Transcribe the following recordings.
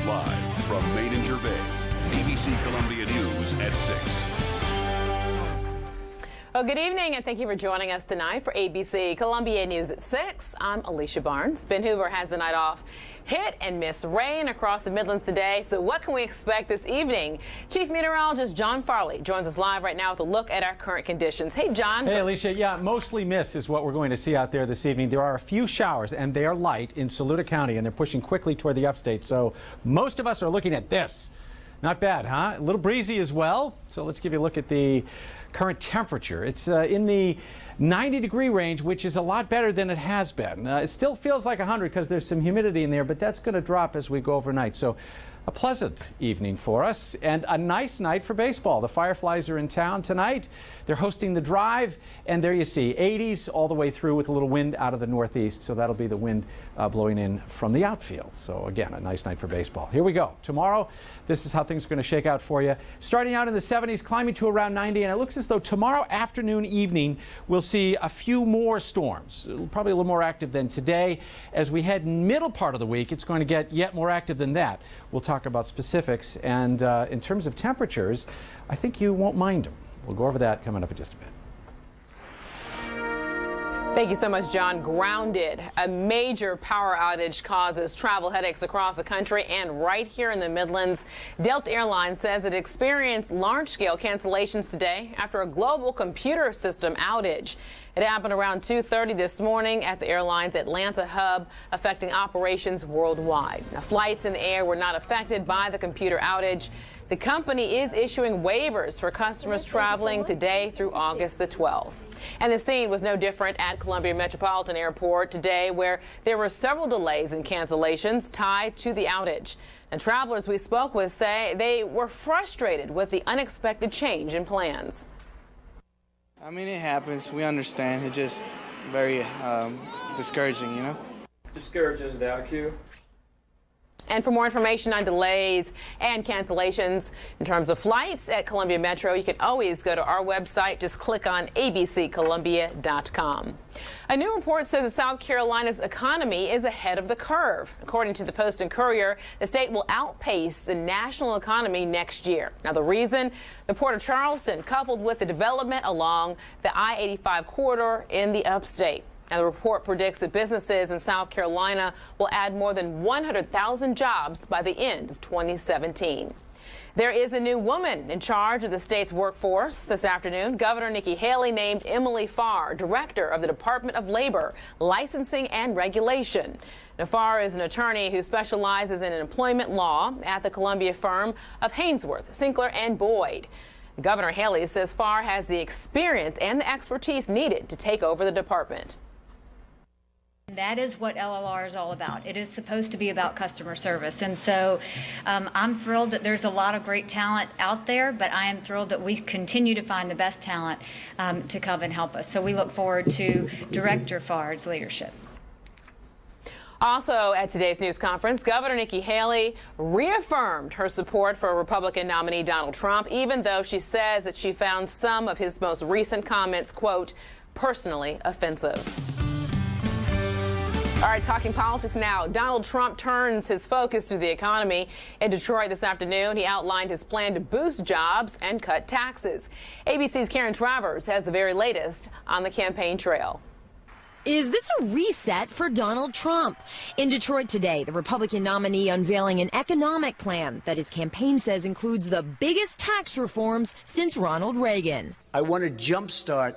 Live from Maiden Bay, ABC Columbia News at 6. Well, good evening, and thank you for joining us tonight for ABC Columbia News at 6. I'm Alicia Barnes. Ben Hoover has the night off. Hit and miss rain across the Midlands today, so what can we expect this evening? Chief Meteorologist John Farley joins us live right now with a look at our current conditions. Hey, John. Hey, Alicia. Yeah, mostly mist is what we're going to see out there this evening. There are a few showers, and they are light in Saluda County, and they're pushing quickly toward the upstate, so most of us are looking at this. Not bad, huh? A little breezy as well, so let's give you a look at the current temperature. It's in the 90-degree range, which is a lot better than it has been. It still feels like 100 because there's some humidity in there, but that's going to drop as we go overnight. So a pleasant evening for us and a nice night for baseball. The Fireflies are in town tonight. They're hosting the Drive, and there you see 80s all the way through with a little wind out of the northeast. So that'll be the wind blowing in from the outfield. So again, a nice night for baseball. Here we go. Tomorrow, this is how things are going to shake out for you. Starting out in the 70s, climbing to around 90, and it looks as though tomorrow afternoon, evening, we'll see a few more storms. Probably a little more active than today. As we head middle part of the week, it's going to get yet more active than that. We'll talk about specifics, and in terms of temperatures, I think you won't mind them. We'll go over that coming up in just a bit. Thank you so much, John. Grounded. A major power outage causes travel headaches across the country and right here in the Midlands. Delta Airlines says it experienced large-scale cancellations today after a global computer system outage. It happened around 2:30 this morning at the airline's Atlanta hub, affecting operations worldwide. Now, flights in the air were not affected by the computer outage. The company is issuing waivers for customers traveling today through August the 12th. And the scene was no different at Columbia Metropolitan Airport today, where there were several delays and cancellations tied to the outage. And travelers we spoke with say they were frustrated with the unexpected change in plans. I mean, it happens. We understand. It's just very discouraging, you know? Discourages the queue. And for more information on delays and cancellations in terms of flights at Columbia Metro, you can always go to our website. Just click on abccolumbia.com. A new report says that South Carolina's economy is ahead of the curve. According to the Post and Courier, the state will outpace the national economy next year. Now, the reason? The Port of Charleston, coupled with the development along the I-85 corridor in the upstate. Now, the report predicts that businesses in South Carolina will add more than 100,000 jobs by the end of 2017. There is a new woman in charge of the state's workforce. This afternoon, Governor Nikki Haley named Emily Farr director of the Department of Labor, Licensing and Regulation. Now, Farr is an attorney who specializes in employment law at the Columbia firm of Hainsworth, Sinkler and Boyd. Governor Haley says Farr has the experience and the expertise needed to take over the department. That is what LLR is all about. It is supposed to be about customer service. And so I'm thrilled that there's a lot of great talent out there, but I am thrilled that we continue to find the best talent to come and help us. So we look forward to Director Farr's leadership. Also at today's news conference, Governor Nikki Haley reaffirmed her support for Republican nominee Donald Trump, even though she says that she found some of his most recent comments, quote, personally offensive. All right, talking politics now. Donald Trump turns his focus to the economy. In Detroit this afternoon, he outlined his plan to boost jobs and cut taxes. ABC's Karen Travers has the very latest on the campaign trail. Is this a reset for Donald Trump? In Detroit today, the Republican nominee unveiling an economic plan that his campaign says includes the biggest tax reforms since Ronald Reagan. I want to jumpstart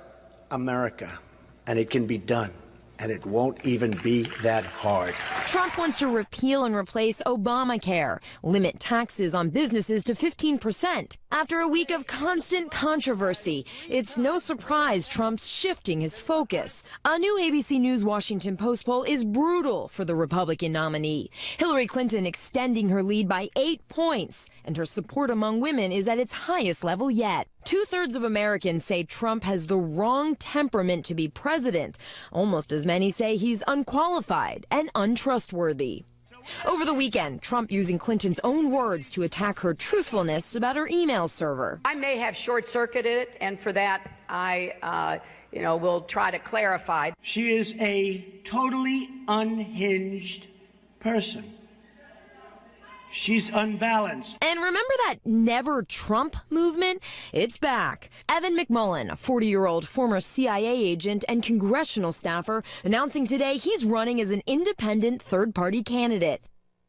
America, and it can be done. And it won't even be that hard. Trump wants to repeal and replace Obamacare, limit taxes on businesses to 15%. After a week of constant controversy, it's no surprise Trump's shifting his focus. A new ABC News Washington Post poll is brutal for the Republican nominee. Hillary Clinton extending her lead by 8 points, and her support among women is at its highest level yet. 2/3 of Americans say Trump has the wrong temperament to be president. Almost as many say he's unqualified and untrustworthy. Over the weekend, Trump using Clinton's own words to attack her truthfulness about her email server. I may have short-circuited it, and for that, I will try to clarify. She is a totally unhinged person. She's unbalanced. And remember that Never Trump movement? It's back. Evan McMullin, a 40-year-old former CIA agent and congressional staffer, announcing today he's running as an independent third-party candidate.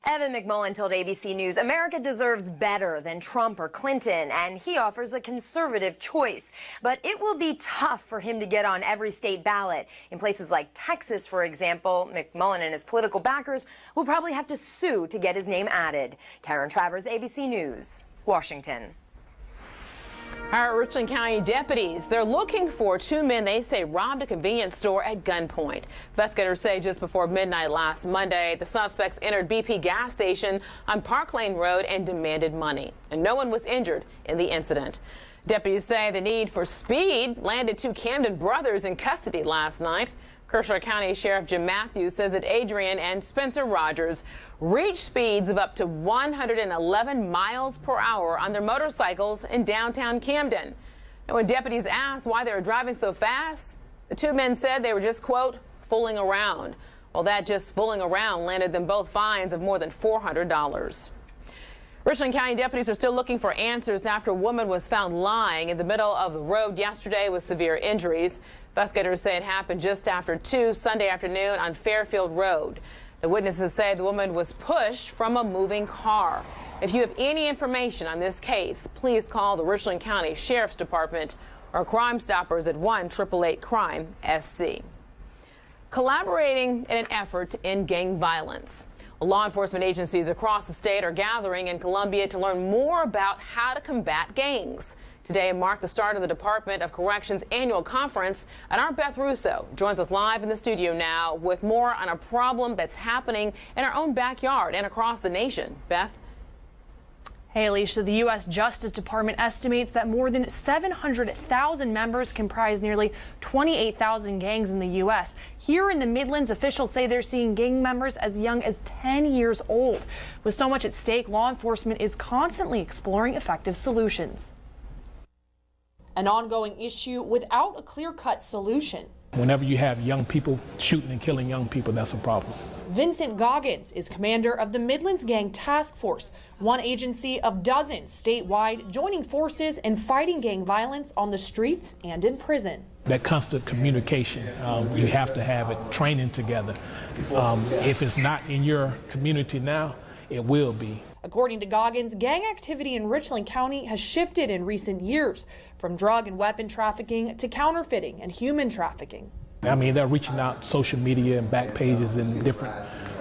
Evan McMullin told ABC News America deserves better than Trump or Clinton, and he offers a conservative choice. But it will be tough for him to get on every state ballot. In places like Texas, for example, McMullin and his political backers will probably have to sue to get his name added. Karen Travers, ABC News, Washington. Our Richland County deputies, they're looking for two men they say robbed a convenience store at gunpoint. Investigators say just before midnight last Monday, the suspects entered BP gas station on Park Lane Road and demanded money. And no one was injured in the incident. Deputies say the need for speed landed two Camden brothers in custody last night. Kershaw County Sheriff Jim Matthews says that Adrian and Spencer Rogers reached speeds of up to 111 miles per hour on their motorcycles in downtown Camden. And when deputies asked why they were driving so fast, the two men said they were just, quote, fooling around. Well, that just fooling around landed them both fines of more than $400. Richland County deputies are still looking for answers after a woman was found lying in the middle of the road yesterday with severe injuries. Investigators say it happened just after 2 Sunday afternoon on Fairfield Road. The witnesses say the woman was pushed from a moving car. If you have any information on this case, please call the Richland County Sheriff's Department or Crime Stoppers at 1-888-CRIME-SC. Collaborating in an effort to end gang violence. Law enforcement agencies across the state are gathering in Columbia to learn more about how to combat gangs. Today marked the start of the Department of Corrections annual conference, and our Beth Russo joins us live in the studio now with more on a problem that's happening in our own backyard and across the nation. Beth? Hey, Alicia, the U.S. Justice Department estimates that more than 700,000 members comprise nearly 28,000 gangs in the U.S. Here in the Midlands, officials say they're seeing gang members as young as 10 years old. With so much at stake, law enforcement is constantly exploring effective solutions. An ongoing issue without a clear-cut solution. Whenever you have young people shooting and killing young people, that's a problem. Vincent Goggins is commander of the Midlands Gang Task Force, one agency of dozens statewide joining forces and fighting gang violence on the streets and in prison. That constant communication, you have to have it, training together. If it's not in your community now, it will be. According to Goggins, gang activity in Richland County has shifted in recent years, from drug and weapon trafficking to counterfeiting and human trafficking. I mean, they're reaching out social media and back pages and different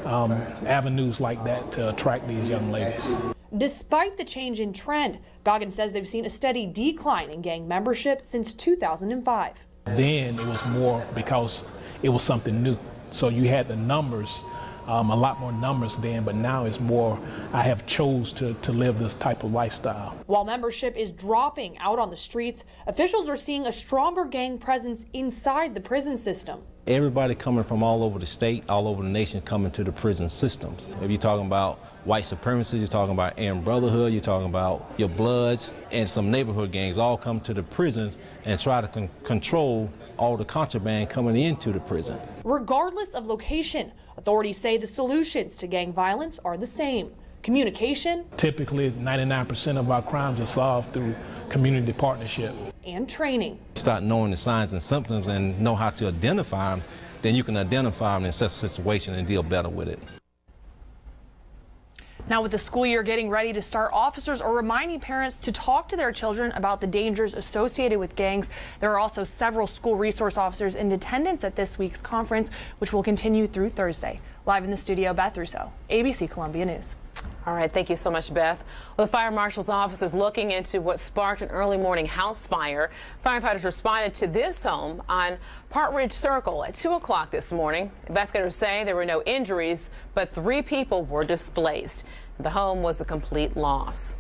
avenues like that to attract these young ladies. Despite the change in trend, Goggins says they've seen a steady decline in gang membership since 2005. Then it was more because it was something new. So you had the numbers, a lot more numbers then, but now it's more, I have chose to live this type of lifestyle. While membership is dropping out on the streets, officials are seeing a stronger gang presence inside the prison system. Everybody coming from all over the state, all over the nation coming to the prison systems. If you're talking about white supremacy, you're talking about Aryan Brotherhood, you're talking about your Bloods, and some neighborhood gangs all come to the prisons and try to control all the contraband coming into the prison. Regardless of location, authorities say the solutions to gang violence are the same. Communication. Typically, 99% of our crimes are solved through community partnership. And training. Start knowing the signs and symptoms and know how to identify them, then you can identify them in such a situation and deal better with it. Now, with the school year getting ready to start, officers are reminding parents to talk to their children about the dangers associated with gangs. There are also several school resource officers in attendance at this week's conference, which will continue through Thursday. Live in the studio, Beth Russo, ABC Columbia News. All right, thank you so much, Beth. Well, the fire marshal's office is looking into what sparked an early morning house fire. Firefighters responded to this home on Part Ridge Circle at 2 o'clock this morning. Investigators say there were no injuries, but 3 people were displaced. The home was a complete loss.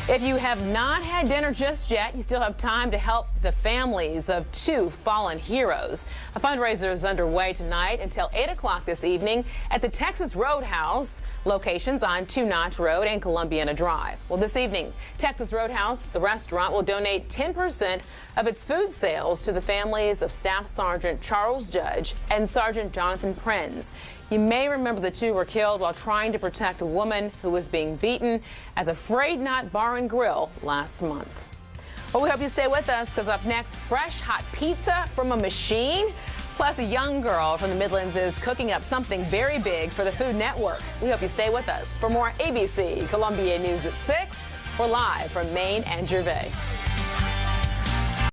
If you have not had dinner just yet, you still have time to help the families of 2 fallen heroes. A fundraiser is underway tonight until 8 o'clock this evening at the Texas Roadhouse. Locations on Two Notch Road and Columbiana Drive. Well, this evening, Texas Roadhouse, the restaurant, will donate 10% of its food sales to the families of Staff Sergeant Charles Judge and Sergeant Jonathan Prenz. You may remember the two were killed while trying to protect a woman who was being beaten at the Frayed Knot Bar and Grill last month. Well, we hope you stay with us, because up next, fresh hot pizza from a machine. Plus, a young girl from the Midlands is cooking up something very big for the Food Network. We hope you stay with us for more ABC Columbia News at 6. We're live from Maine and Gervais.